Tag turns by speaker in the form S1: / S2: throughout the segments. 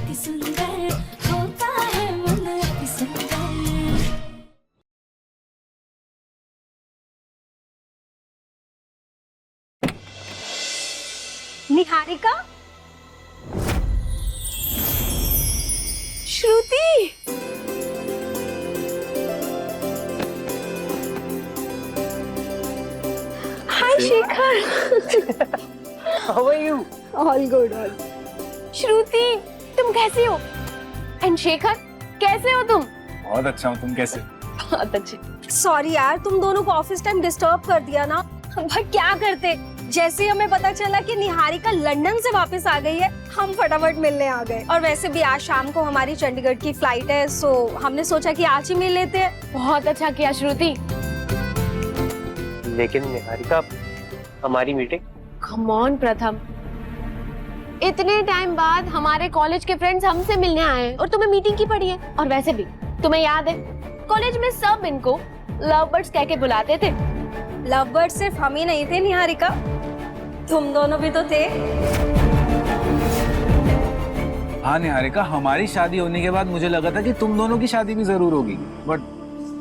S1: अति सुंदर होता है मन अति सुंदर।
S2: Niharika, Shruti, hi Shekhar.
S3: How are you?
S2: All good all. Shruti, तुम कैसे हो? एंड शेखर, कैसे हो तुम?
S4: बहुत अच्छा हूँ, तुम कैसे?
S2: बहुत अच्छे। सॉरी यार, तुम दोनों को ऑफिस टाइम डिस्टर्ब कर दिया ना। भाई क्या करते, जैसे ही हमें पता चला कि निहारिका लंदन से वापस आ गई है, हम फटाफट मिलने आ गए। और वैसे भी आज शाम को हमारी चंडीगढ़ की फ्लाइट है, सो हमने सोचा कि आज ही मिल लेते हैं। बहुत अच्छा किया श्रुति।
S3: लेकिन निहारिका, हमारी मीटिंग?
S5: कम ऑन प्रथम, इतने टाइम बाद हमारे कॉलेज के फ्रेंड्स हमसे मिलने आए हैं और तुम्हें मीटिंग की पड़ी है। और वैसे भी तुम्हें याद है, कॉलेज में सब इनको लव बर्ड्स कह के बुलाते थे।
S2: लव बर्ड सिर्फ हम ही नहीं थे निहारिका, तुम दोनों भी तो थे।
S4: हाँ निहारिका, हमारी शादी होने के बाद मुझे लगा था कि तुम दोनों की शादी भी जरूर होगी, बट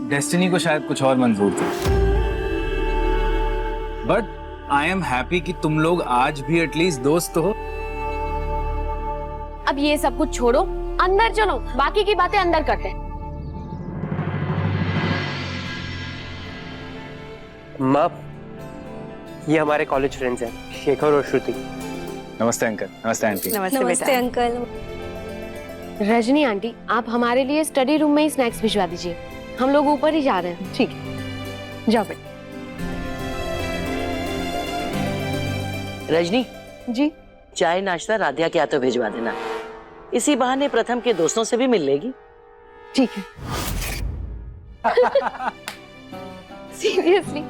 S4: डेस्टिनी को शायद कुछ और मंजूर था। बट आई एम हैप्पी कि तुम लोग आज भी एटलीस्ट दोस्त हो।
S5: अब ये सब कुछ छोड़ो, अंदर चलो, बाकी की बातें अंदर करते हैं।
S3: माँ, ये हमारे कॉलेज फ्रेंड्स हैं, शेखर और श्रुति।
S4: नमस्ते अंकल। नमस्ते आंटी।
S2: नमस्ते अंकल।
S5: रजनी आंटी, आप हमारे लिए स्टडी रूम में ही स्नैक्स भिजवा दीजिए, हम लोग ऊपर ही जा रहे हैं।
S2: ठीक है, जाओ बेटा।
S6: रजनी
S2: जी।
S6: चाय नाश्ता राधिया के हाथों भिजवा देना, इसी बहाने प्रथम के दोस्तों से भी मिल लेगी।
S2: ठीक है।
S5: सीरियसली,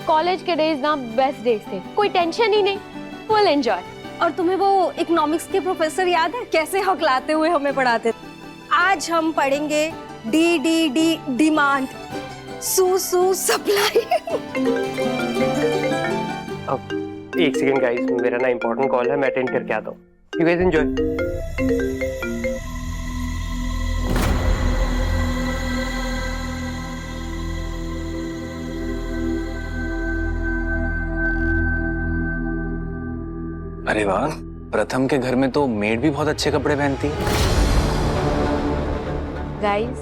S5: कॉलेज के डेज ना बेस्ट डेज थे, कोई टेंशन ही नहीं, फुल एंजॉय।
S2: और तुम्हें वो इकोनॉमिक्स के प्रोफेसर याद है, कैसे हकलाते हुए हमें पढ़ाते थे? आज हम पढ़ेंगे डी डी डी डिमांड, सू सू सप्लाई।
S3: अब एक सेकंड गाइस, मेरा ना इंपॉर्टेंट कॉल है, मैं अटेंड करके आता हूँ। You guys enjoy.
S4: अरे वाह, प्रथम के घर में तो मेड भी बहुत अच्छे कपड़े पहनती है।
S5: गाइस,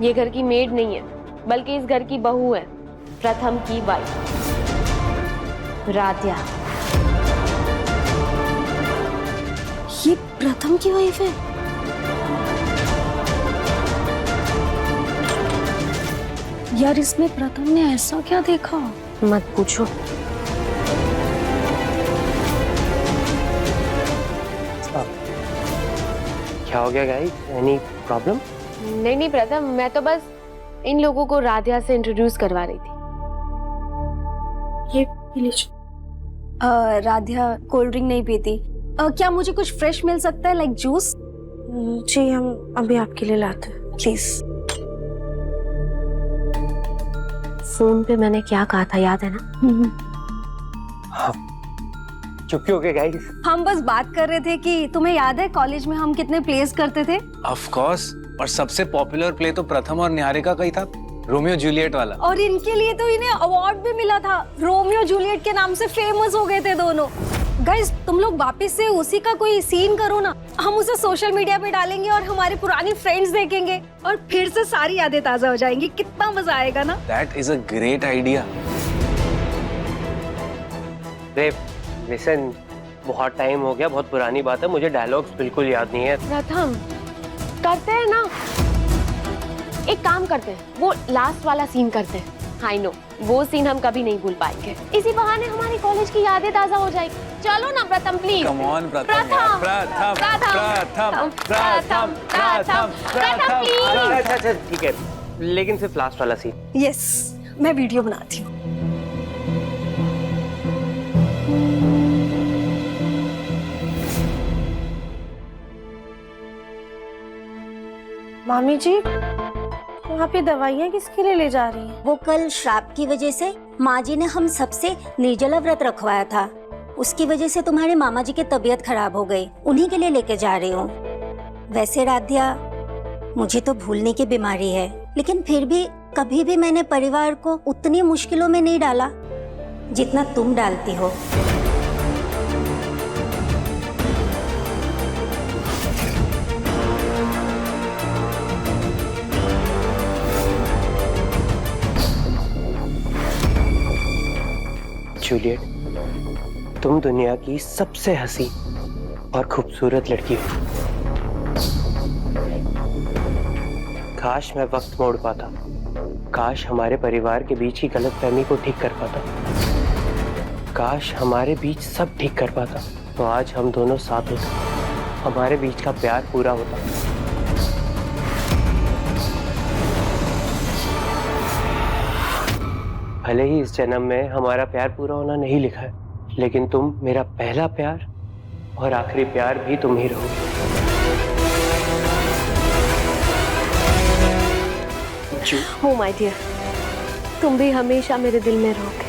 S5: ये घर की मेड नहीं है, बल्कि इस घर की बहू है, प्रथम की वाइफ राधिया।
S2: ये प्रथम की वाइफ है? यार, इसमें प्रथम ने ऐसा क्या देखा?
S5: मत पूछो।
S3: क्या हो गया गाइस, एनी प्रॉब्लम?
S5: नहीं प्रथम, मैं तो बस इन लोगों को राधिया से इंट्रोड्यूस करवा रही थी।
S2: ये राधिया कोल्ड ड्रिंक नहीं पीती। क्या मुझे कुछ फ्रेश मिल सकता है, लाइक जूस?
S5: जी, हम अभी आपके लिए लाते हैं,
S2: प्लीज।
S5: फोन पे मैंने क्या कहा था, याद है ना?
S3: हाँ, चुप क्यों हो गए गाइस?
S2: हम बस बात कर रहे थे कि तुम्हें याद है कॉलेज में हम कितने प्लेस करते थे?
S4: ऑफ कोर्स, और सबसे पॉपुलर प्ले तो प्रथम और निहारिका का ही था, रोमियो जूलियट वाला।
S2: और इनके लिए तो इन्हें अवार्ड भी मिला था, रोमियो जूलियट के नाम से फेमस हो गए थे दोनों। गाइस, तुम लोग वापस से उसी का कोई सीन करो ना, हम उसे सोशल मीडिया पे डालेंगे और हमारी पुरानी फ्रेंड्स देखेंगे और फिर से सारी यादें ताजा हो जाएंगी। कितना मजा आएगा ना?
S4: That is a great idea.
S3: Listen, बहुत टाइम हो गया, बहुत पुरानी बात है, मुझे डायलॉग्स बिल्कुल याद नहीं है।
S5: प्रथम, करते हैं ना, एक काम करते हैं, वो लास्ट वाला सीन करते हैं। आई नो, वो सीन हम कभी नहीं भूल पाएंगे, इसी बहाने हमारी कॉलेज की यादें ताजा हो जाएगी। चलो ना प्रथम, प्लीज।
S4: कम ऑन प्रथम,
S5: प्रथम,
S4: प्रथम,
S5: प्रथम, प्रथम, प्रथम, प्रथम, प्लीज।
S3: अच्छा ठीक है, लेकिन सिर्फ लास्ट वाला सीन।
S2: यस, मैं वीडियो बनाती हूँ।
S7: मामी जी, वहाँ पे दवाइयाँ किसके लिए ले जा रही हैं?
S8: वो कल श्राप की वजह से माँ जी ने हम सबसे निर्जला व्रत रखवाया था, उसकी वजह से तुम्हारे मामा जी की तबीयत खराब हो गई, उन्हीं के लिए लेके जा रही हूँ। वैसे राध्या, मुझे तो भूलने की बीमारी है, लेकिन फिर भी कभी भी मैंने परिवार को उतनी मुश्किलों में नहीं डाला जितना तुम डालती हो।
S3: जूलियट, तुम दुनिया की सबसे हंसी और खूबसूरत लड़की हो। काश मैं वक्त मोड़ पाता, काश हमारे परिवार के बीच की गलतफहमी को ठीक कर पाता, काश हमारे बीच सब ठीक कर पाता, तो आज हम दोनों साथ होते, हमारे बीच का प्यार पूरा होता। भले ही इस जन्म में हमारा प्यार पूरा होना नहीं लिखा है, लेकिन तुम मेरा पहला प्यार और आखिरी प्यार भी तुम ही रहोगे।
S5: हो माय डियर, तुम भी हमेशा मेरे दिल में रहोगे।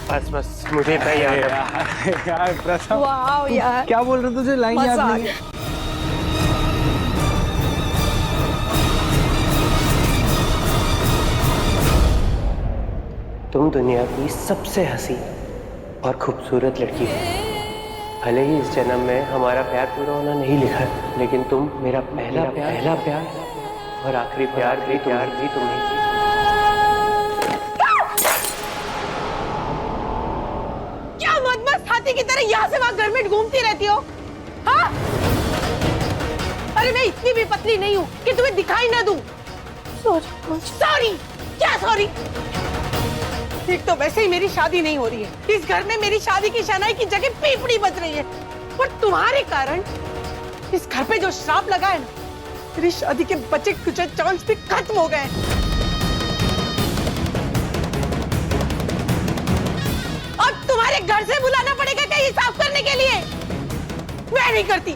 S3: बस बस, मुझे इतना ही याद है।
S4: यार प्रथम,
S2: वाह यार,
S4: क्या बोल रहे हो? तुझे लाइन याद
S2: मजा आ
S4: नहीं है?
S2: गया।
S3: तुम दुनिया की सबसे हंसी और खूबसूरत लड़की हो। भले ही इस जन्म में हमारा प्यार पूरा होना नहीं लिखा है, लेकिन तुम मेरा पहला प्यार और आखिरी प्यार भी तुम ही।
S9: क्या मदमस्त हाथी की तरह यहाँ से वहाँ घर में घूमती रहती हो? हाँ? अरे मैं इतनी भी पतली नहीं हूँ कि तुम्हें दिखाई ना दूँ। सॉरी, क्या सॉरी? एक तो वैसे ही मेरी शादी नहीं हो रही है, इस घर में मेरी शादी की शनाई की जगह पीपड़ी बज रही है, और तुम्हारे कारण इस घर पे जो श्राप लगा है ना, मेरी शादी के बचे कुछ चांस भी खत्म हो गए। अब तुम्हारे घर से बुलाना पड़ेगा कहीं साफ करने के लिए। मैं नहीं करती।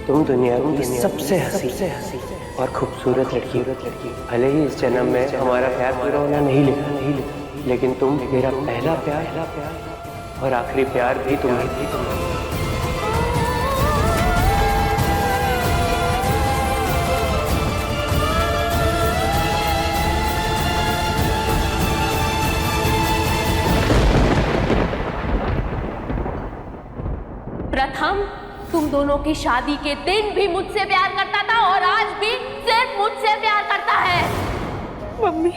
S3: तुम दुनिया की सबसे हंसी और खूबसूरत लड़की। भले ही इस जन्म में हमारा प्यार पूरा होना नहीं लिखा, लेकिन तुम मेरा पहला प्यार और आखिरी प्यार भी तुम ही।
S5: प्रथम तुम दोनों की शादी के दिन भी मुझसे प्यार करता था और आज भी सिर्फ मुझसे प्यार करता है।
S9: मम्मी,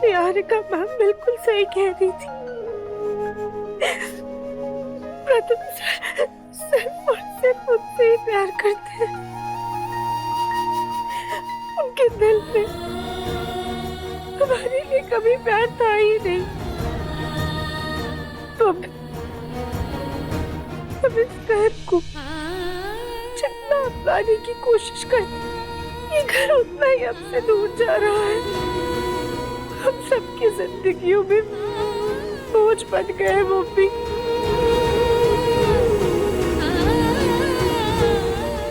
S9: निहारिका मैम बिल्कुल सही कह रही थी। प्रथम सिर्फ और सिर्फ मुझसे ही प्यार करते हैं। उनके दिल में हमारे लिए कभी प्यार था ही नहीं। तो हम इस घर को जितना अपनाने की कोशिश करते, ये घर उतना ही हमसे दूर जा रहा है। हम सबकी जिंदगियों में बोझ बन गए मम्मी।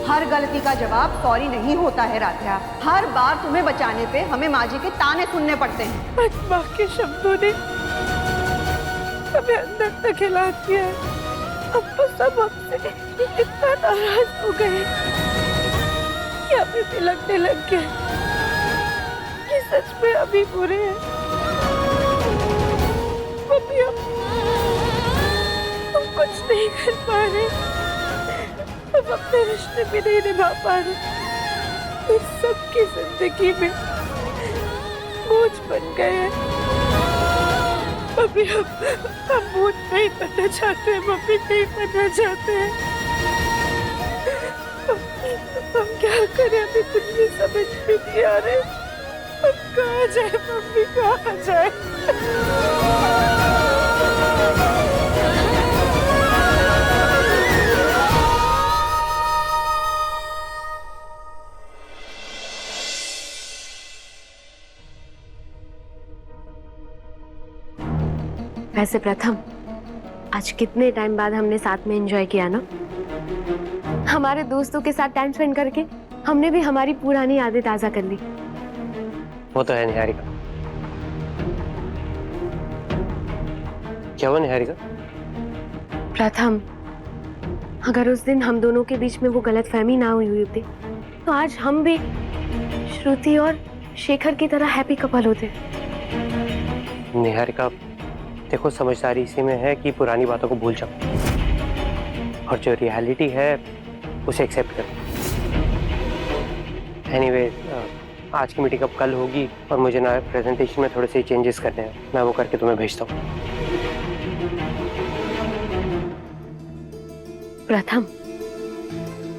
S10: हर गलती का जवाब सॉरी नहीं होता है राध्या। हर बार तुम्हें बचाने पे हमें माँ जी के ताने सुनने पड़ते हैं।
S9: बस माँ के शब्दों ने हमें अंदर तक हिला दिया है। अब तो सब हमसे इतना नाराज हो गए कि हमें भी लगने लग गया कि सच में अभी बुरे हैं। मम्मी, हम कुछ नहीं कर पा रहे, हम अपने रिश्ते भी नहीं निभा पा रहे। इस सबकी जिंदगी में बोझ बन गए हैं। मम्मी, हम बोझ नहीं बनना चाहते हैं। मम्मी, नहीं बनना चाहते हैं। हम क्या करें? हमें कुछ भी समझ में नहीं आ रहे। हम कहाँ जाए मम्मी, कहाँ जाए?
S5: वैसे प्रथम, आज कितने टाइम बाद हमने साथ में एंजॉय किया ना। हमारे दोस्तों के साथ टाइम स्पेंड करके हमने भी हमारी पुरानी यादें ताजा कर ली।
S3: वो तो है निहारिका। क्या हुआ निहारिका?
S5: प्रथम, अगर उस दिन हम दोनों के बीच में वो गलतफहमी ना हुई होती तो आज हम भी श्रुति और शेखर की तरह हैप्पी कपल होते।
S3: निहारिका देखो, समझदारी इसी में है कि पुरानी बातों को भूल जाओ और जो रियलिटी है उसे एक्सेप्ट करो। एनीवे, आज की मीटिंग अब कल होगी और मुझे ना प्रेजेंटेशन में थोड़े से चेंजेस करने हैं, मैं वो करके तुम्हें भेजता हूँ।
S5: प्रथम,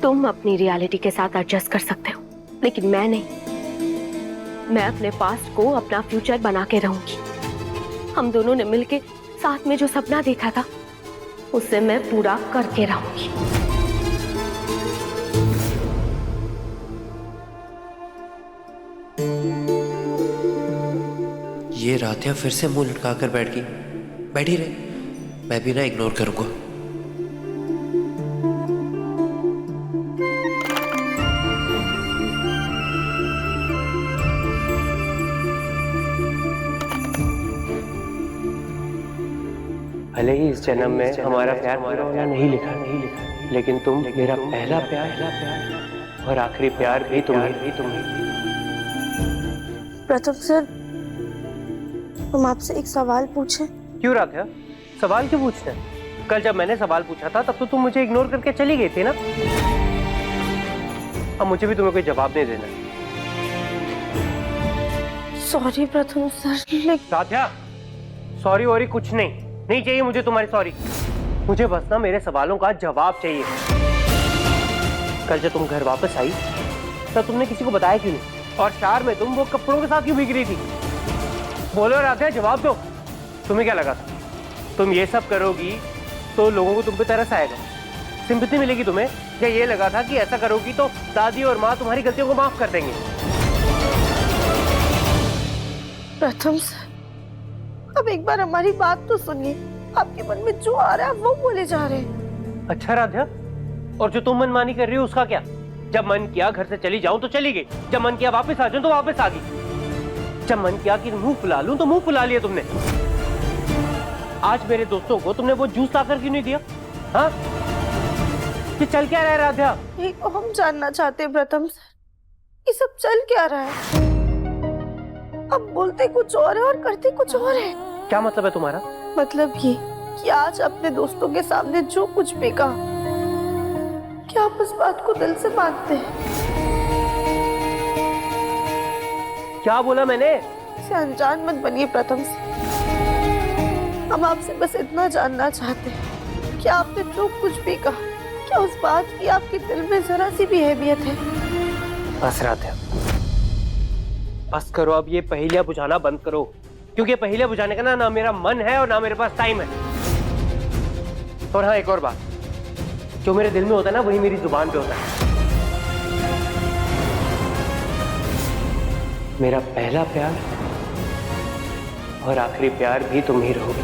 S5: तुम अपनी रियलिटी के साथ एडजस्ट कर सकते हो, लेकिन मैं नहीं। मैं अपने पास्ट को अपना फ्यूचर बना के रहूंगी। हम दोनों ने मिलके साथ में जो सपना देखा था उसे मैं पूरा करके रहूंगी।
S3: ये राधिया फिर से मुंह लटका कर बैठी रहे, मैं भी ना इग्नोर करूंगा। भले ही इस जन्म में हमारा प्यार पूरा होना नहीं लिखा, लेकिन तुम मेरा पहला प्यार और आखिरी प्यार भी तुम्हें।
S7: प्रथम सर, हम आपसे एक सवाल पूछें?
S3: क्यों राधिया, सवाल क्यों पूछते हैं? कल जब मैंने सवाल पूछा था तब तो तुम मुझे इग्नोर करके चली गई थी ना। अब मुझे भी तुम्हें कोई जवाब नहीं देना।
S7: सॉरी प्रथम सर।
S3: राधिया, सॉरी वॉरी कुछ नहीं चाहिए मुझे तुम्हारी सॉरी। मुझे बस ना मेरे सवालों का जवाब चाहिए। कल जब तुम घर वापस आई तब तुमने किसी को बताया क्यों नहीं? और कार में तुम वो कपड़ों के साथ क्यों भीग रही थी? बोलो राधिया, जवाब दो। तुम्हें क्या लगा था तुम ये सब करोगी तो लोगों को तुम पे तरस आएगा, सिंपैथी मिलेगी तुम्हें? या ये लगा था कि ऐसा करोगी तो दादी और माँ तुम्हारी गलतियों को माफ कर देंगे?
S7: प्रथम सर, अब एक बार हमारी बात तो सुनिए। आपके मन में जो आ रहा है वो बोले जा रहे हैं।
S3: अच्छा राधिया, और जो तुम मनमानी कर रही हो उसका क्या? जब मन किया घर से चली जाऊं तो चली गई, जब मन किया वापस आ जाऊं तो वापस आ गई, जब मन किया कि मुंह फुला लूं तो मुंह फुला लिया तुमने। आज मेरे दोस्तों को तुमने वो जूस लाकर क्यों नहीं दिया? हाँ, ये चल क्या रहा है राधिया?
S7: यही तो हम जानना चाहते हैं प्रथम सर, ये सब चल क्या रहा है? अब बोलते कुछ और है और करते कुछ और है।
S3: क्या मतलब है तुम्हारा?
S7: मतलब ये कि आज अपने दोस्तों के सामने जो कुछ भी कहा, क्या आप उस बात को दिल से मानते हैं?
S3: क्या बोला मैंने?
S7: इसे अनजान मत बनिए प्रथम से। हम आपसे बस इतना जानना चाहते हैं कि आपने जो कुछ भी कहा, क्या उस बात की आपके दिल में जरा सी भी अहमियत है?
S3: बस राधिया, बस करो अब, ये पहेलियां बुझाना बंद करो, क्योंकि पहेलियां बुझाने का ना मेरा मन है और ना मेरे पास टाइम है। और हाँ, एक और बात, जो मेरे दिल में होता है ना वही मेरी जुबान पे होता है। मेरा पहला प्यार और आखिरी प्यार भी तुम ही रहोगे।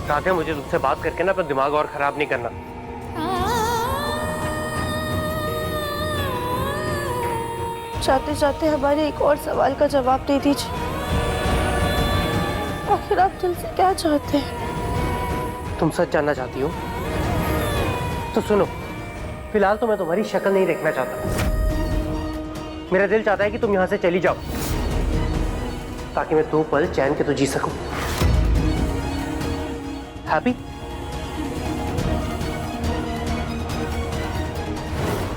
S3: राधिया, मुझे तुमसे बात करके ना अपना दिमाग और खराब नहीं करना।
S7: चाहते चाहते हमारे एक और सवाल का जवाब दे दीजिए। आखिर आप दिल से क्या चाहते हैं?
S3: तुम सच जानना चाहती हो तो सुनो, फिलहाल तो मैं तुम्हारी शक्ल नहीं देखना चाहता। मेरा दिल चाहता है कि तुम यहां से चली जाओ, ताकि मैं 2 पल चैन के तो जी सकूं। हैप्पी?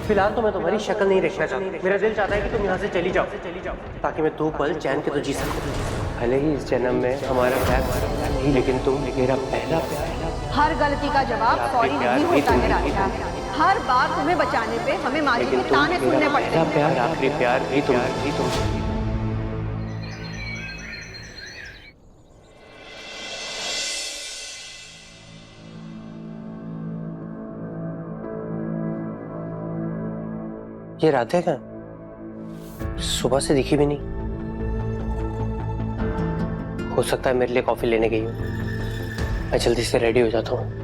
S3: फिलहाल तो मैं तुम्हारी शक्ल नहीं देखना चाहता। मेरा दिल चाहता है कि तुम यहाँ से चली जाओ, ताकि मैं 2 पल चैन के तो जी सकूं। भले ही इस जन्म में हमारा प्यार नहीं, लेकिन तुम मेरा पहला प्यार।
S10: हर गलती का जवाब सॉरी नहीं होता है राधिका। हर बार तुम्हें बचाने पे हमें माजी के ताने सुनने पड़ते हैं।
S3: प्यार, आखिरी प्यार भी तुम। ये राधे कहाँ? सुबह से दिखी भी नहीं। हो सकता है मेरे लिए कॉफी लेने गई हूँ। मैं जल्दी से रेडी हो जाता हूँ।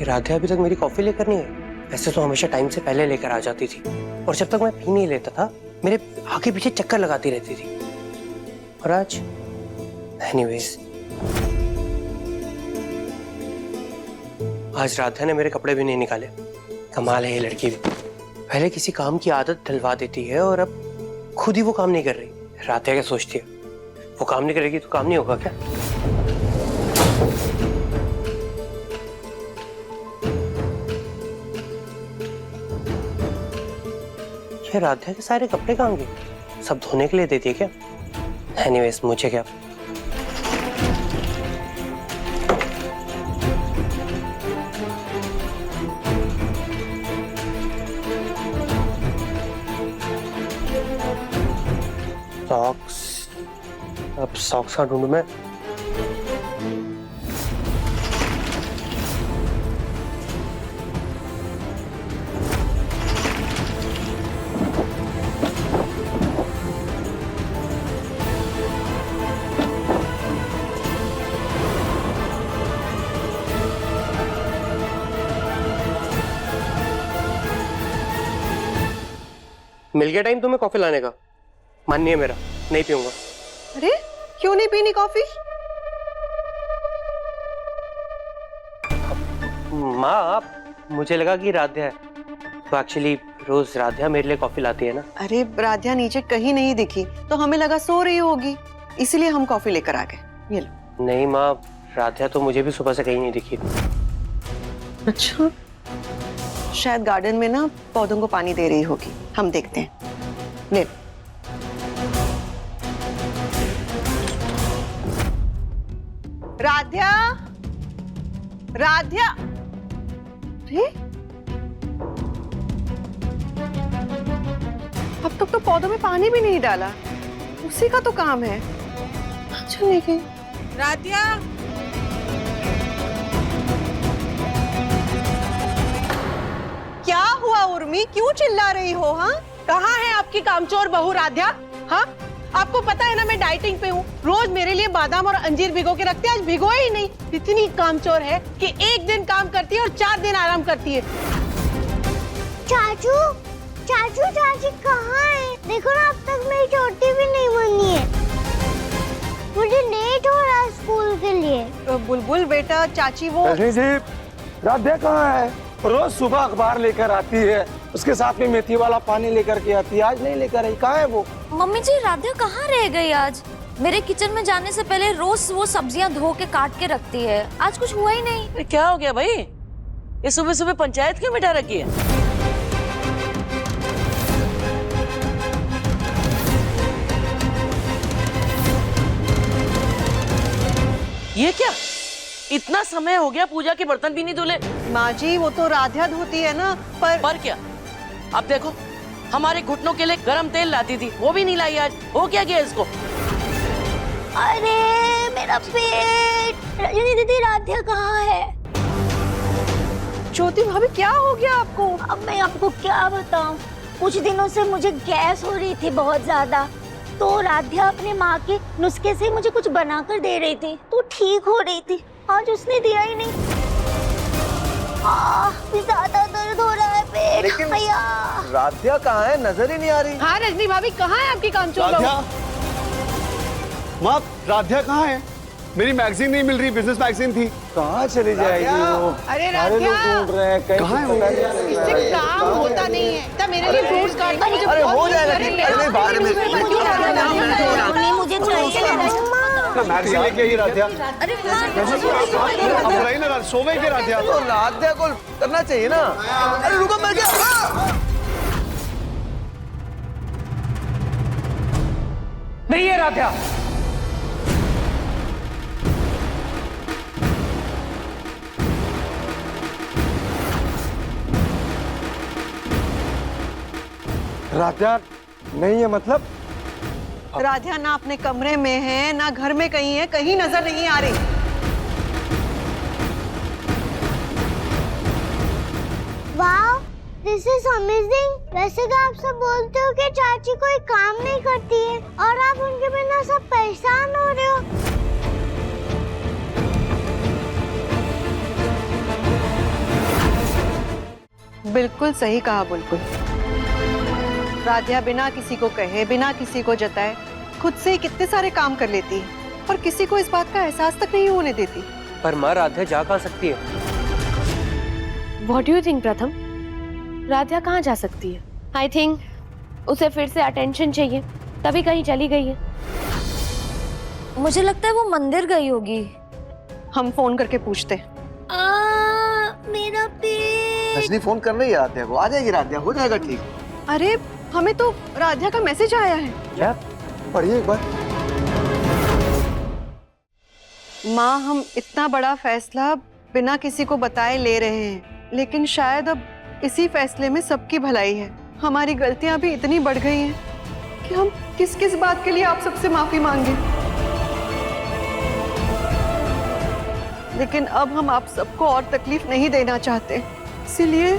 S3: राधे अभी तक मेरी कॉफी लेकर नहीं आई। वैसे तो हमेशा टाइम से पहले लेकर आ जाती थी, और जब तक मैं पी नहीं लेता था मेरे आगे पीछे चक्कर लगाती रहती थी। और आज एनीवेज, आज राधा ने मेरे कपड़े भी नहीं निकाले। कमाल है ये लड़की भी, पहले किसी काम की आदत डलवा देती है और अब खुद ही वो काम नहीं कर रही। राधा क्या सोचती है, वो काम नहीं करेगी तो काम नहीं होगा क्या? राधा के सारे कपड़े कहाँ गए? सब धोने के लिए देती है क्या? एनीवेज, मुझे क्या। सॉक्स, अब सॉक्स का ढूंढूं मैं। मिल गया टाइम तुम्हें कॉफी लाने का? मन नहीं है मेरा, नहीं पीऊंगा।
S10: अरे क्यों नहीं पीनी कॉफी?
S3: माँ, मुझे लगा कि राध्या है, तो एक्चुअली रोज राध्या मेरे लिए कॉफी लाती है ना।
S10: अरे राध्या नीचे कहीं नहीं दिखी तो हमें लगा सो रही होगी, इसीलिए हम कॉफी लेकर आ गए। ये लो।
S3: नहीं माँ, राध्या तो मुझे भी सुबह से कहीं नहीं दिखी।
S10: अच्छा, शायद गार्डन में ना पौधों को पानी दे रही होगी, हम देखते हैं। ले। राध्या, राध्या, अरे अब तक तो पौधों में पानी भी नहीं डाला, उसी का तो काम है। अच्छा लेकिन
S9: राधिया,
S10: क्या हुआ उर्मी, क्यों चिल्ला रही हो? हाँ,
S9: कहाँ है आपकी कामचोर बहू राधिया? हाँ, आपको पता है ना मैं डाइटिंग पे हूँ। रोज मेरे लिए बादाम और अंजीर भिगो के रखते हैं, आज भिगोए ही नहीं। इतनी कामचोर है कि एक दिन काम करती है और 4 दिन आराम करती है।
S11: चाचू, चाचू चाची कहाँ है? देखो ना, अब तक मेरी चोटी भी नहीं बनी है। मुझे लेट हो रहा है स्कूल के लिए।
S10: बुलबुल बेटा, चाची वो
S12: राधे कहाँ है? रोज सुबह अखबार लेकर आती है, उसके साथ में मेथी वाला पानी लेकर के आती है, आज नहीं लेकर आई। कहाँ है वो?
S1: मम्मी जी, राधा कहाँ रह गई आज? मेरे किचन में जाने से पहले रोज वो सब्जियां धो के काट के रखती है, आज कुछ हुआ ही नहीं।
S6: क्या हो गया भाई? ये सुबह सुबह पंचायत क्यों बिठा रखी है? ये क्या? इतना समय हो गया, पूजा के बर्तन भी नहीं धुले।
S10: माँ जी, वो तो राधा धोती है ना। पर
S6: क्या? अब देखो, हमारे घुटनों के लिए गरम तेल लाती थी, वो भी नहीं लाई आज। हो क्या गया इसको?
S11: अरे मेरा पेट। रजनी दीदी, राधा कहाँ है?
S10: ज्योति भाभी, क्या हो गया आपको?
S11: अब मैं आपको क्या बताऊं, कुछ दिनों से मुझे गैस हो रही थी बहुत ज्यादा, तो राधा अपने माँ के नुस्खे से मुझे कुछ बना कर दे रही थी, तो ठीक हो रही थी। आज उसने दिया ही नहीं। ज्यादा दर्द हो रहा है पेट।
S12: लेकिन राधा कहाँ है? नजर ही नहीं आ रही।
S9: हाँ रजनी भाभी, कहाँ है आपकी कामचोर बहू?
S12: माँ, राधा कहाँ है? मेरी मैगजीन नहीं मिल रही, बिजनेस मैगजीन थी। कहाँ चली जाएगी वो?
S9: अरे
S12: सारे लोग ढूंढ रहे हैं, कहाँ है वो?
S9: इससे काम होता नहीं है। तब मेरे लिए फ्रूट्स काटना मुझे
S12: अरे हो जाएगा,
S9: अरे
S12: बाद में
S11: मुझे चाहिए
S12: मैगजीन लेके आई राधा।
S1: अरे
S12: अब रही ना, सो गई क्या राधा? तो राधा को करना चाहिए ना। अरे रुको, मर गया।
S3: नहीं है राधा।
S12: राधिया नहीं है मतलब?
S10: राधिया ना अपने कमरे में है ना घर में कहीं है, कहीं नजर नहीं आ रही।
S11: वाह, दिस इज अमेजिंग। वैसे तो आप सब बोलते हो कि चाची कोई काम नहीं करती है और आप उनके बिना सब परेशान हो रहे हो।
S10: बिल्कुल सही कहा बुलबुल। राधिया बिना किसी को कहे, बिना किसी को जताए खुद से ही कितने सारे काम कर लेती है और किसी को इस बात का एहसास तक नहीं होने देती।
S3: पर माँ, राधिया जा कहाँ सकती है?
S5: व्हाट डू यू थिंक प्रथम? राधिया कहाँ जा सकती है? आई थिंक उसे फिर से अटेंशन चाहिए, तभी कहीं चली गई है।
S1: मुझे लगता है वो मंदिर गई होगी।
S10: हम फोन करके पूछते।
S11: मेरा पेट।
S13: रजनी फोन कर रही है राधिया को, आ जाएगी राधिया, हो जाएगा ठीक।
S10: अरे हमें तो राधिया का मैसेज आया है।
S12: क्या? पढ़िए एक बार।
S10: माँ, हम इतना बड़ा फैसला बिना किसी को बताए ले रहे हैं, लेकिन शायद अब इसी फैसले में सबकी भलाई है। हमारी गलतियां भी इतनी बढ़ गई हैं कि हम किस किस बात के लिए आप सबसे माफी मांगे। लेकिन अब हम आप सबको और तकलीफ नहीं देना चाहते, इसीलिए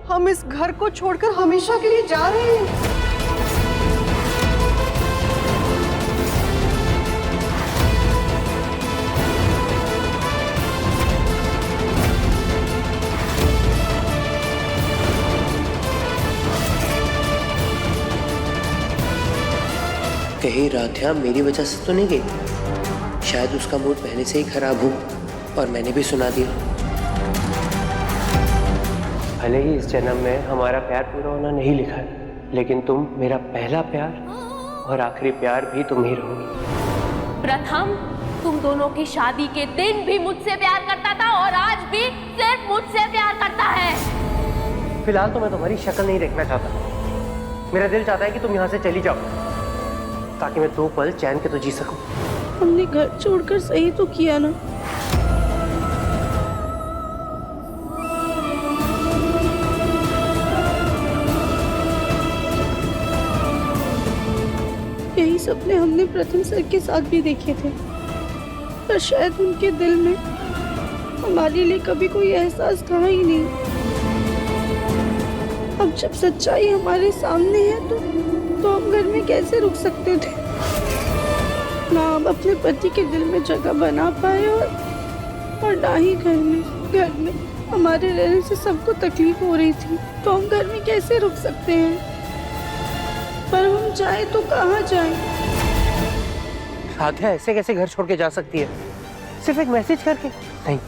S10: हम इस घर को छोड़कर हमेशा के लिए जा रहे हैं।
S3: कहीं राधिया मेरी वजह से तो नहीं गई? शायद उसका मूड पहले से ही खराब हो और मैंने भी सुना दिया। भले ही इस जन्म में हमारा प्यार पूरा होना नहीं लिखा है, लेकिन तुम मेरा पहला प्यार और आखिरी प्यार भी तुम ही रहोगी।
S5: प्रथम तुम दोनों की शादी के दिन भी मुझसे प्यार करता था और आज भी सिर्फ मुझसे प्यार करता है।
S3: फिलहाल तो मैं तुम्हारी शक्ल नहीं देखना चाहता। मेरा दिल चाहता है कि तुम यहाँ से चली जाओ, ताकि मैं 2 पल चैन के तो जी सकूं।
S9: हमने घर छोड़कर सही तो किया ना? यही सपने हमने प्रथम सर के साथ भी देखे थे, पर शायद उनके दिल में हमारे लिए कभी कोई एहसास था ही नहीं। अब जब सच्चाई हमारे सामने है तो हम घर में कैसे रुक सकते थे? ना हम अपने पति के दिल में जगह बना पाए और ना ही घर में हमारे रहने से सबको तकलीफ हो रही थी, तो हम घर में कैसे रुक सकते हैं? पर हम जाए तो कहाँ जाएं?
S3: राधिया ऐसे कैसे घर छोड़ के जा सकती है? सिर्फ एक मैसेज करके? नहीं,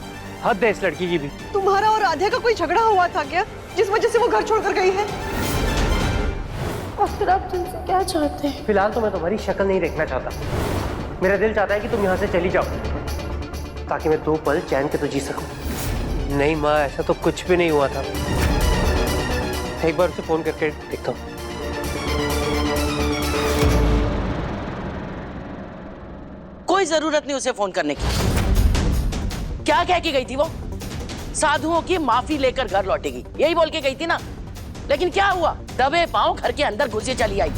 S3: हद है इस लड़की की भी।
S10: तुम्हारा और राधिया का कोई झगड़ा हुआ था क्या, जिस वजह से वो घर छोड़कर गई है?
S9: फिर आप तुमसे क्या चाहते हैं?
S3: फिलहाल तो मैं तुम्हारी शक्ल नहीं देखना चाहता। मेरा दिल चाहता है कि तुम यहाँ से चली जाओ, ताकि मैं 2 पल चैन के तो जी सकूं। नहीं माँ, ऐसा तो कुछ भी नहीं हुआ था। एक बार उसे फोन करके देखता हूँ।
S6: कोई जरूरत नहीं उसे फोन करने की। क्या कह के गई थी वो? साधुओं की माफी लेकर घर लौटेगी, यही बोल के गई थी ना। लेकिन क्या हुआ? दबे पांव घर के अंदर घुसी चली आई।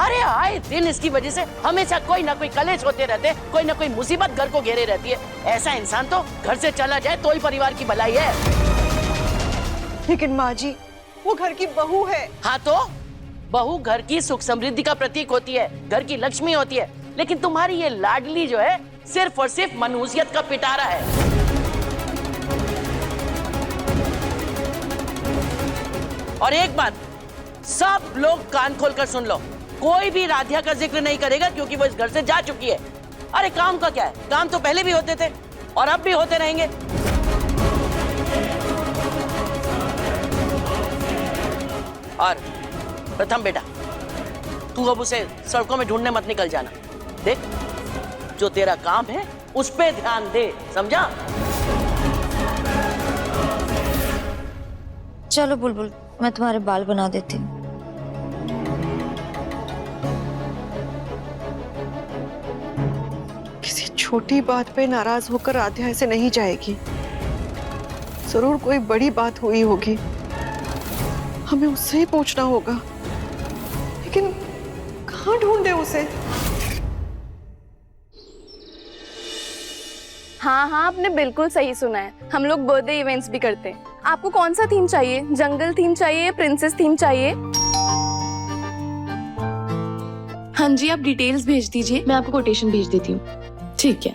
S6: अरे आए दिन इसकी वजह से हमेशा कोई ना कोई कलेश होते रहते, कोई ना कोई मुसीबत घर को घेरे रहती है। ऐसा इंसान तो घर से चला जाए तो ही परिवार की भलाई है।
S10: लेकिन माँ जी, वो घर की बहू है।
S6: हाँ तो बहू घर की सुख समृद्धि का प्रतीक होती है, घर की लक्ष्मी होती है। लेकिन तुम्हारी ये लाडली जो है सिर्फ और सिर्फ मनहूसियत का पिटारा है। और एक बात सब लोग कान खोलकर सुन लो, कोई भी राधिया का जिक्र नहीं करेगा, क्योंकि वो इस घर से जा चुकी है। अरे काम का क्या है, काम तो पहले भी होते थे और अब भी होते रहेंगे। और प्रथम बेटा, तू अब उसे सड़कों में ढूंढने मत निकल जाना। देख, जो तेरा काम है उस पे ध्यान दे, समझा?
S1: चलो बुलबुल, मैं तुम्हारे बाल बना देती हूँ।
S10: किसी छोटी बात पे नाराज होकर राधिया ऐसे नहीं जाएगी। जरूर कोई बड़ी बात हुई होगी। हमें उससे ही पूछना होगा, लेकिन कहाँ ढूंढे उसे?
S14: हाँ हाँ, आपने बिल्कुल सही सुना है। हम लोग बर्थडे इवेंट्स भी करते हैं। आपको कौन सा थीम चाहिए? जंगल थीम चाहिए, प्रिंसेस थीम चाहिए? हाँ जी, आप डिटेल्स भेज दीजिए, मैं आपको कोटेशन भेज देती हूँ। ठीक है।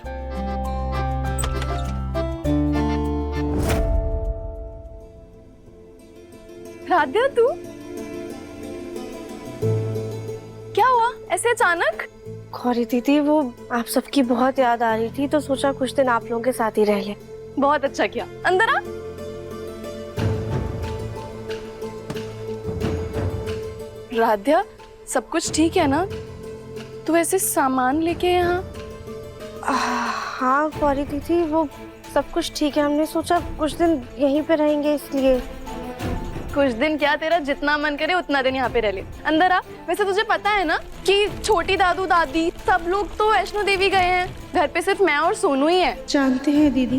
S14: राध्या, तू क्या हुआ ऐसे अचानक?
S2: गौरी दीदी, वो आप सबकी बहुत याद आ रही थी तो सोचा कुछ दिन आप लोगों के साथ ही रह ले।
S14: बहुत अच्छा किया। अंदर आ। राध्या, सब कुछ ठीक है ना? तू ऐसे सामान लेके यहाँ?
S2: हाँ गौरी दीदी, वो सब कुछ ठीक है। हमने सोचा कुछ दिन यहीं पे रहेंगे इसलिए।
S14: कुछ दिन क्या, तेरा जितना मन करे उतना दिन यहाँ पे रह ले। अंदर आ। वैसे तुझे पता है ना कि छोटी दादू दादी सब लोग तो वैष्णो देवी गए हैं, घर पे सिर्फ मैं और सोनू ही है।
S9: जानते हैं दीदी,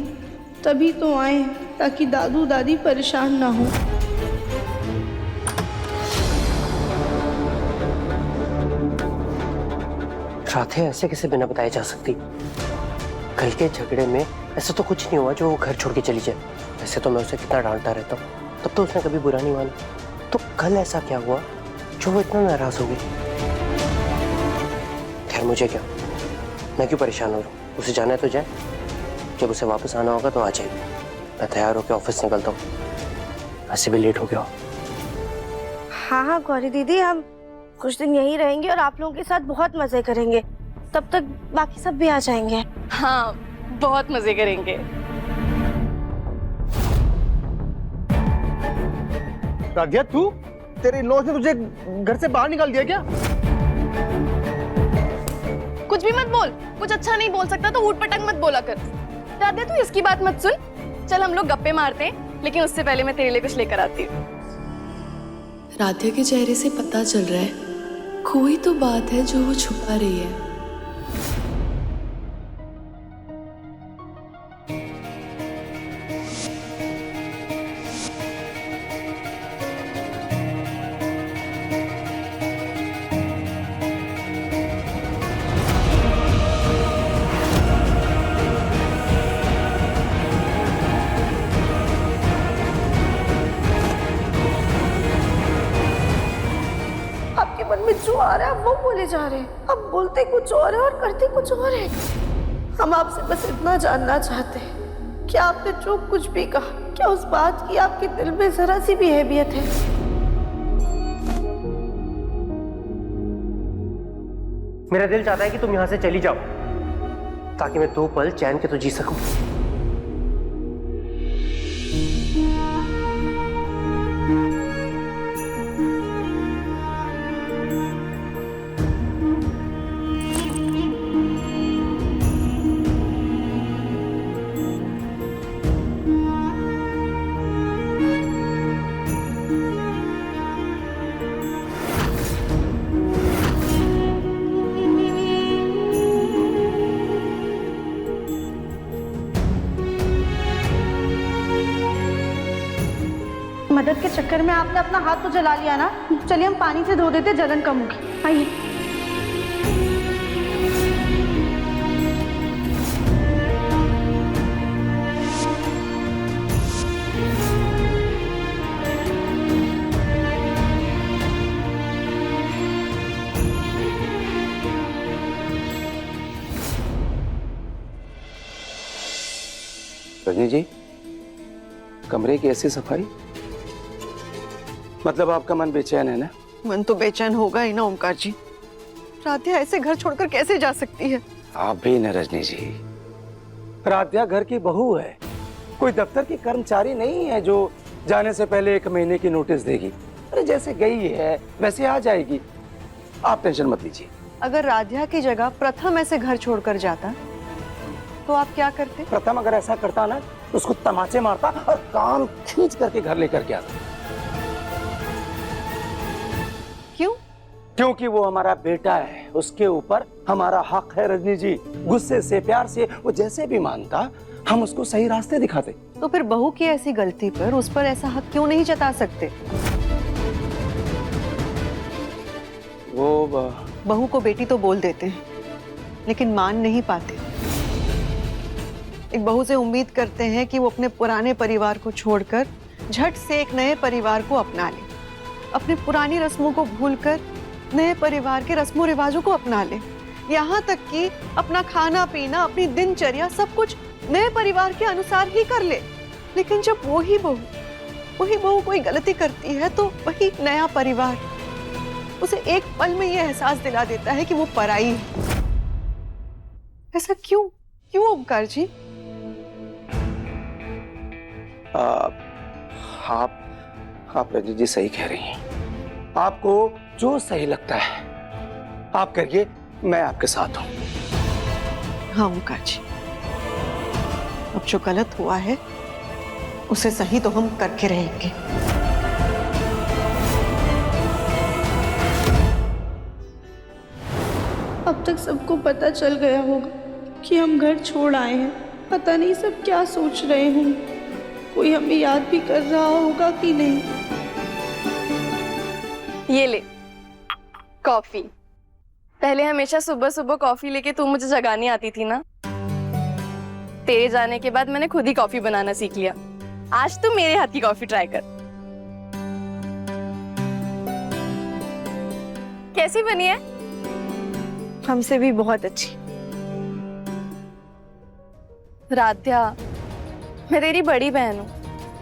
S9: तभी तो आए हैं ताकि दादू दादी परेशान ना हो।
S3: राधे, ऐसे कैसे बिना बताए जा सकती? कल के झगड़े में ऐसा तो कुछ नहीं हुआ जो वो घर छोड़ के चली जाए। वैसे तो मैं उसे कितना डांटता रहता हूँ, तब तो उसने कभी बुरा नहीं माना। तो कल ऐसा क्या हुआ जो वो इतना नाराज हो गई? खैर, मुझे क्या, मैं क्यों परेशान हो रहा हूँ? उसे जाना है तो जाए, जब उसे वापस आना होगा तो आ जाएगी। मैं तैयार होकर ऑफिस निकलता हूँ, ऐसे भी लेट हो गया।
S2: हाँ हाँ गौरी दीदी, हम कुछ दिन यहीं रहेंगे और आप लोगों के साथ बहुत मजे करेंगे। तब तक बाकी सब भी आ जाएंगे।
S14: हाँ, बहुत मजे करेंगे।
S13: राधिया, तू, तेरे इन-लॉज ने तुझे घर से बाहर निकाल दिया क्या?
S14: कुछ भी मत बोल। कुछ अच्छा नहीं बोल सकता तो ऊट पटंग मत बोला कर। राधे, तू इसकी बात मत सुन। चल हम लोग गप्पे मारते हैं, लेकिन उससे पहले मैं तेरे लिए कुछ लेकर आती हूँ।
S15: राधिया के चेहरे से पता चल रहा है कोई तो बात है जो वो छुपा रही है।
S7: आपके मन में जो आ रहा है वो बोले जा रहे हैं। आप बोलते कुछ और है और करते कुछ और है। हम आपसे बस इतना जानना चाहते हैं कि आपने जो कुछ भी कहा, क्या उस बात की आपके दिल में जरा सी भी हैबियत है?
S3: मेरा दिल चाहता है कि तुम यहाँ से चली जाओ, ताकि मैं 2 पल चैन के तो जी सकूं।
S9: मदद के चक्कर में आपने अपना हाथ तो जला लिया ना। चलिए हम पानी से धो देते, जलन कम होगी। आइए।
S12: रजनी जी, कमरे की ऐसी सफाई, मतलब आपका मन बेचैन है ना?
S10: मन तो बेचैन होगा ही ना ओमकार जी। राधिया ऐसे घर छोड़कर कैसे जा सकती है?
S12: आप भी न रजनी जी, राधिया घर की बहू है, कोई दफ्तर की कर्मचारी नहीं है जो जाने से पहले 1 महीने की नोटिस देगी। अरे जैसे गई है वैसे आ जाएगी, आप टेंशन मत लीजिए।
S10: अगर राधिया की जगह प्रथम ऐसे घर छोड़कर जाता तो आप क्या करते?
S12: प्रथम अगर ऐसा करता ना तो उसको तमाचे मारता और काम खींच करके घर लेकर के आता।
S10: क्यों?
S12: क्योंकि वो हमारा बेटा है, उसके ऊपर हमारा हक है रजनी जी। गुस्से से, प्यार से, वो जैसे भी मानता हम उसको सही रास्ते दिखाते।
S10: तो फिर बहू की ऐसी गलती पर उस पर ऐसा हक क्यों नहीं जता सकते?
S12: वो
S10: बहू को बेटी तो बोल देते हैं, लेकिन मान नहीं पाते। एक बहू से उम्मीद करते हैं कि वो अपने पुराने परिवार को छोड़कर झट से एक नए परिवार को अपना ले, अपनी पुरानी रस्मों को भूलकर नए परिवार के रस्मों रिवाजों को अपना ले, यहाँ तक कि अपना खाना पीना, अपनी दिनचर्या सब कुछ नए परिवार के अनुसार ही कर ले। लेकिन जब वही बहू कोई गलती करती है तो वही नया परिवार उसे एक पल में यह एहसास दिला देता है कि वो पराई है। ऐसा क्यों ओमकार जी?
S12: आप रजनी जी सही कह रही हैं। आपको जो सही लगता है आप करिए, मैं आपके साथ हूं।
S10: हाँ ओमकार जी, अब जो गलत हुआ है उसे सही तो हम करके रहेंगे।
S7: अब तक सबको पता चल गया होगा कि हम घर छोड़ आए हैं। पता नहीं सब क्या सोच रहे होंगे, कोई हमें याद भी कर रहा होगा कि नहीं।
S14: ये ले कॉफी। पहले हमेशा सुबह सुबह कॉफी लेके तू मुझे जगाने आती थी ना, तेरे जाने के बाद मैंने खुद ही कॉफी बनाना सीख लिया। आज तू मेरे हाथ की कॉफी ट्राई कर। कैसी बनी है?
S7: हमसे भी बहुत अच्छी।
S14: राध्या, मैं तेरी बड़ी बहन हूँ,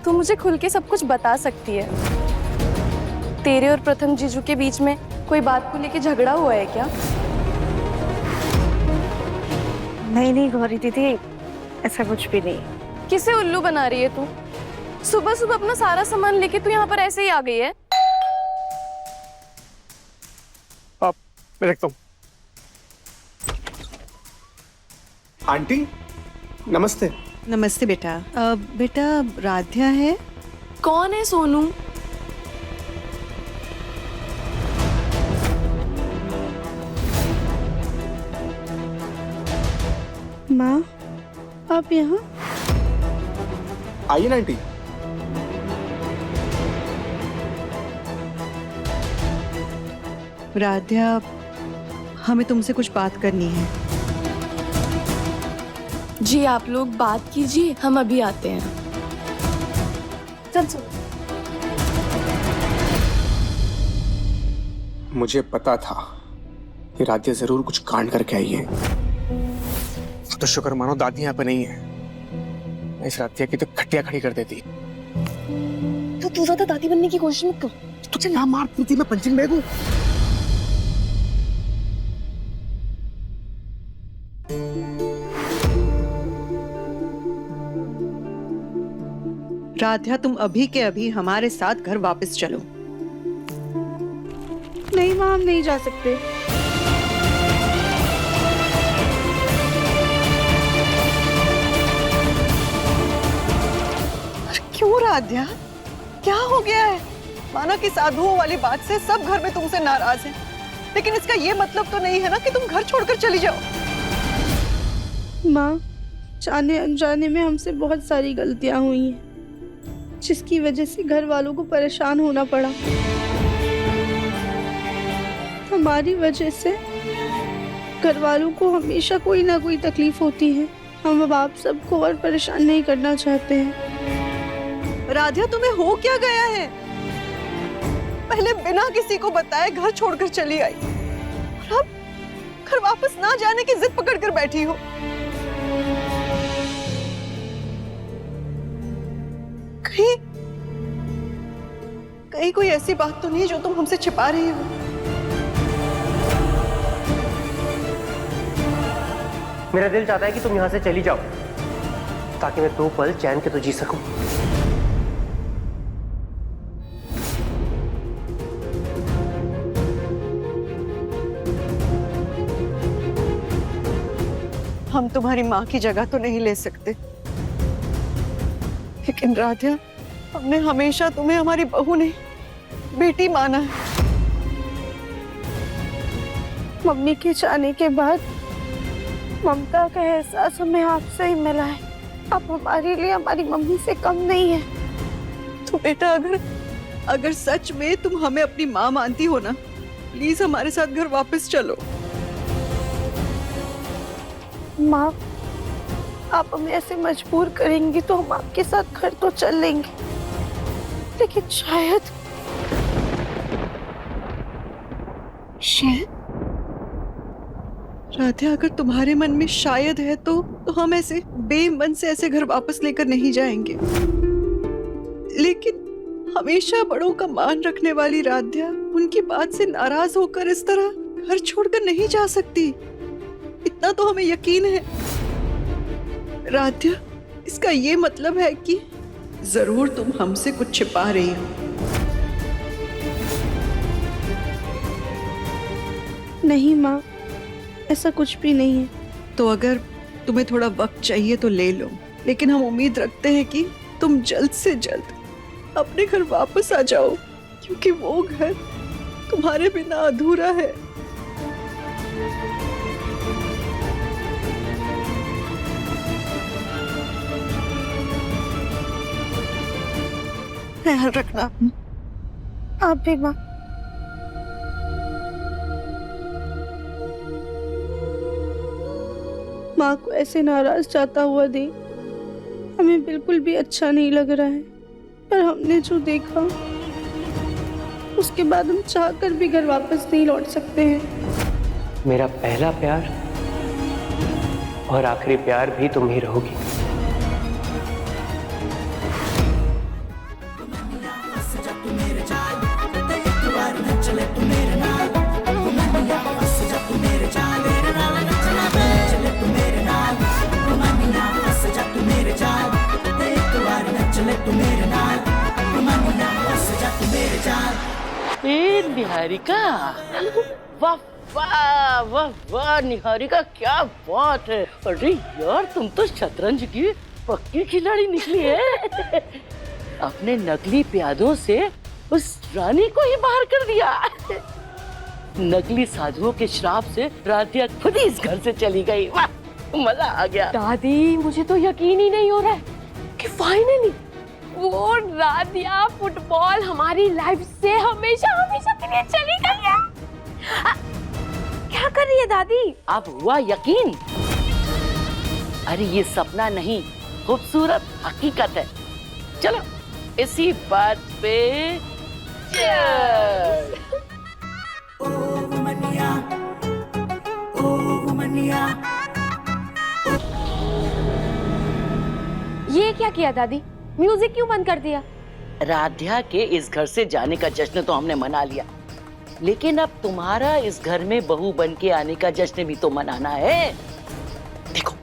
S14: तू मुझे खुल के सब कुछ बता सकती है। तेरे और प्रथम जीजू के बीच में कोई बात को लेके झगड़ा हुआ है क्या?
S7: नहीं गौरी दीदी, ऐसा कुछ भी नहीं।
S14: किसे उल्लू बना रही है तू? सुबह सुबह अपना सारा सामान लेके तू यहाँ पर ऐसे ही आ गई है।
S13: आप मैं देखता हूँ। आंटी नमस्ते।
S10: नमस्ते बेटा। बेटा राध्या है?
S14: कौन है सोनू?
S7: माँ, आप यहाँ?
S13: आइए ना आंटी।
S10: राध्या, हमें तुमसे कुछ बात करनी है।
S14: जी आप लोग बात कीजिए, हम अभी आते हैं। चल चल।
S13: मुझे पता था कि राध्या जरूर कुछ कांड करके आई है, तो शुक्र मानो दादी यहाँ पे नहीं है। मैं इस राध्या की तो खटिया खड़ी कर देती।
S14: तो तू ज्यादा दादी बनने की कोशिश मत कर।
S13: तुझे ना मार पीती मैं पंचिंग बैग हूँ।
S10: राध्या, तुम अभी के अभी हमारे साथ घर वापस चलो।
S7: नहीं माँ, हम नहीं जा सकते।
S10: क्यों राध्या, क्या हो गया है? माना कि साधुओं वाली बात से सब घर में तुमसे नाराज हैं, लेकिन इसका ये मतलब तो नहीं है ना कि तुम घर छोड़कर चली जाओ।
S7: माँ, जाने अनजाने में हमसे बहुत सारी गलतियां हुई हैं, जिसकी वजह से घर वालों को परेशान होना पड़ा। हमारी वजह से घर वालों को हमेशा कोई ना कोई तकलीफ होती है। हम अब आप सबको और परेशान नहीं करना चाहते हैं।
S10: राध्या, तुम्हें हो क्या गया है? पहले बिना किसी को बताए घर छोड़कर चली आई, और अब घर वापस ना जाने की जिद पकड़कर बैठी हो। कहीं कोई ऐसी बात तो नहीं जो तुम हमसे छिपा रही हो?
S3: मेरा दिल चाहता है कि तुम यहाँ से चली जाओ, ताकि मैं 2 पल चैन के तो जी सकूं।
S10: हम तुम्हारी माँ की जगह तो नहीं ले सकते, लेकिन राध्या, हमने हमेशा तुम्हें हमारी बहू नहीं बेटी माना है।
S7: मम्मी के जाने के बाद ममता का एहसास हमें आपसे ही मिला है। आप हमारे लिए हमारी मम्मी से कम नहीं है।
S10: तो बेटा, अगर सच में तुम हमें अपनी माँ मानती हो ना, प्लीज हमारे साथ घर वापस चलो।
S7: माँ, आप हमें ऐसे मजबूर करेंगी तो हम आपके साथ घर तो चल लेंगे, लेकिन शायद
S10: राधिया, अगर तुम्हारे मन में शायद है तो हम ऐसे बेमन से ऐसे घर वापस लेकर नहीं जाएंगे, लेकिन हमेशा बड़ों का मान रखने वाली राधिया उनकी बात से नाराज होकर इस तरह घर छोड़कर नहीं जा सकती। इतना तो हमें यकीन है। राधिया, इसका ये मतलब है कि जरूर तुम हमसे कुछ छिपा रही हो।
S7: नहीं माँ, ऐसा कुछ भी नहीं है।
S10: तो अगर तुम्हें थोड़ा वक्त चाहिए तो ले लो, लेकिन हम उम्मीद रखते हैं कि तुम जल्द से जल्द अपने घर वापस आ जाओ, क्योंकि वो घर तुम्हारे बिना अधूरा है।
S7: ख्याल रखना आप भी माँ। माँ को ऐसे नाराज जाता हुआ देख हमें बिल्कुल भी अच्छा नहीं लग रहा है, पर हमने जो देखा उसके बाद हम चाहकर भी घर वापस नहीं लौट सकते हैं।
S3: मेरा पहला प्यार और आखिरी प्यार भी तुम ही रहोगी।
S6: निहारिका, वाह वाह वाह वाह निहारिका, क्या बात है। अरे यार, तुम तो शतरंज की पक्की खिलाड़ी निकली है। अपने नकली प्यादों से उस रानी को ही बाहर कर दिया। नकली साधुओं के श्राप से राधिया खुद ही इस घर से चली गई। वाह, मजा आ गया।
S5: दादी, मुझे तो यकीन ही नहीं हो रहा है कि फाइनली वो राधिया फुटबॉल हमारी लाइफ से हमेशा हमेशा के लिए चली गई है। क्या कर रही है दादी?
S6: अब हुआ यकीन? अरे ये सपना नहीं, खूबसूरत हकीकत है। चलो इसी बात पे cheers!
S5: ये क्या किया दादी? म्यूजिक क्यों बंद कर दिया?
S6: राधिया के इस घर से जाने का जश्न तो हमने मना लिया, लेकिन अब तुम्हारा इस घर में बहू बन के आने का जश्न भी तो मनाना है। देखो,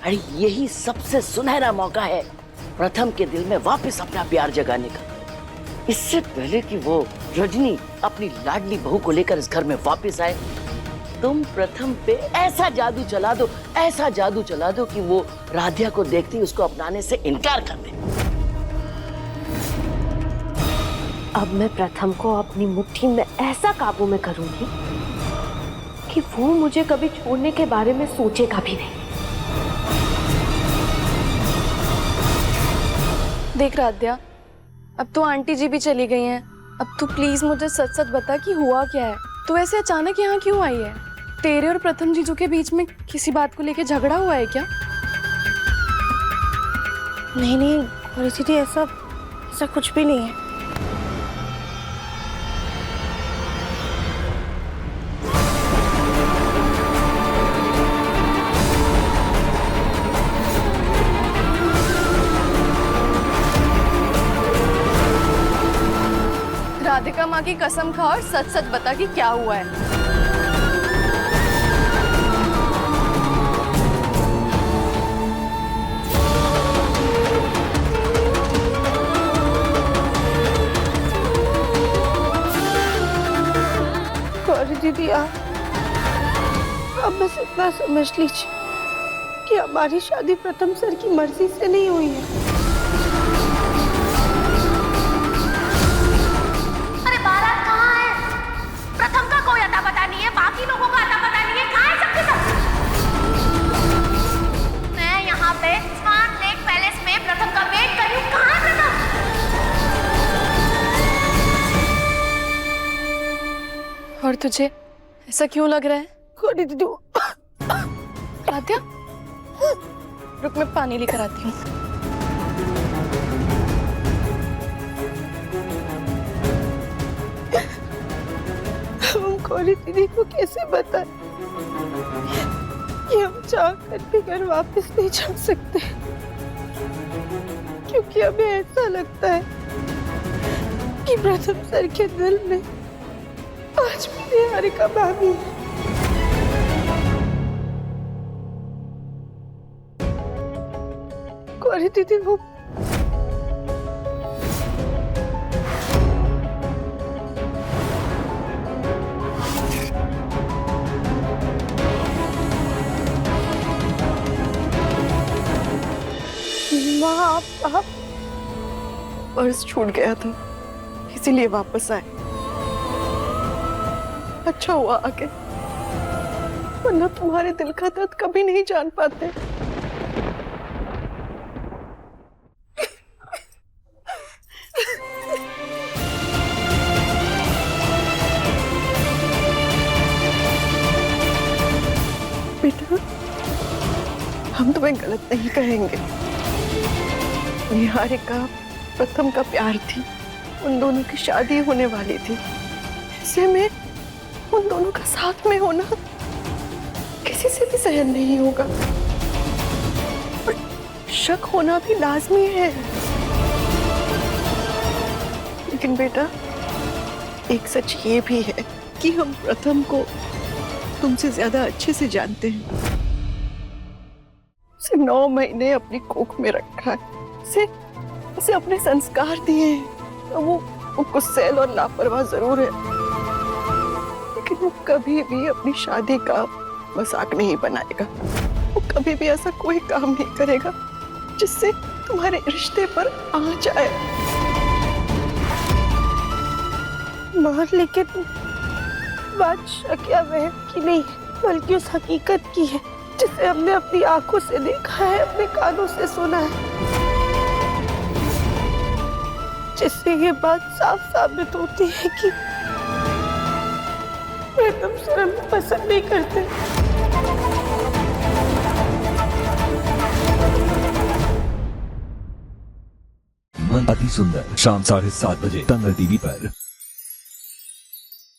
S6: अरे यही सबसे सुनहरा मौका है प्रथम के दिल में वापस अपना प्यार जगाने का। इससे पहले कि वो रजनी अपनी लाडली बहू को लेकर इस घर में वापस आए, तुम प्रथम पे ऐसा जादू चला दो, ऐसा जादू चला दो कि वो राधिया को देखते ही उसको अपनाने से इनकार कर दे।
S5: अब मैं प्रथम को अपनी मुट्ठी में ऐसा काबू में करूंगी कि वो मुझे कभी छोड़ने के बारे में सोचेगा भी नहीं।
S14: देख राधिया, अब तो आंटी जी भी चली गई हैं। अब तू प्लीज मुझे सच सच बता कि हुआ क्या है। तू ऐसे अचानक यहाँ क्यों आई है? तेरे और प्रथम जीजू के बीच में किसी बात को लेके झगड़ा हुआ है क्या?
S7: नहीं नहीं गौरी दीदी, ऐसा कुछ भी नहीं है।
S14: राधिका माँ की कसम खा और सच सच बता कि क्या हुआ है।
S7: गौरी दीदी, आप बस इतना समझ लीजिए कि हमारी शादी प्रथम सर की मर्जी से नहीं हुई है।
S1: बाकी लोगों का अता पता नहीं है। कहाँ है सबके सब? मैं यहाँ पे स्मार्ट लेक पैलेस में प्रथम का वेट कर रही हूँ। कहाँ है प्रथम?
S14: और तुझे ऐसा क्यों लग रहा है?
S7: कोरी दीदी
S14: राध्या, रुक मैं पानी लेकर आती हूँ।
S7: हम कोरी दीदी को कैसे बताएं कि हम चाह कर भी घर वापस नहीं जा सकते, क्योंकि हमें ऐसा लगता है कि प्रथम सर के दिल में आज भी निहारिका भाभी है। कोरी दीदी वो
S10: माँ, आप पर्स छूट गया था, इसीलिए वापस आए। अच्छा हुआ आके, वरना तुम्हारे दिल का दर्द कभी नहीं जान पाते। बेटा, हम तुम्हें गलत नहीं कहेंगे। निहारिका प्रथम का प्यार थी, उन दोनों की शादी होने वाली थी। ऐसे में उन दोनों का साथ में होना किसी से भी सहन नहीं होगा, और शक होना भी लाजमी है। लेकिन बेटा, एक सच ये भी है कि हम प्रथम को तुमसे ज्यादा अच्छे से जानते हैं। उसे 9 महीने अपनी कोख में रखा है, उसे अपने संस्कार दिए हैं। तो वो गुस्सैल और लापरवाह जरूर है, लेकिन वो कभी भी अपनी शादी का मजाक नहीं बनाएगा। वो कभी भी ऐसा कोई काम नहीं करेगा जिससे तुम्हारे रिश्ते पर आ जाए।
S7: मां, लेकिन बात शक या वहम की नहीं, बल्कि उस हकीकत की है जिसे हमने अपनी आंखों से देखा है, अपने कानों से सुना है, जिससे ये बात साफ साबित होती है कि प्रथम सर हमें पसंद नहीं करते।
S16: मन अति सुंदर, शाम 7:30 बजे दंगल टीवी पर।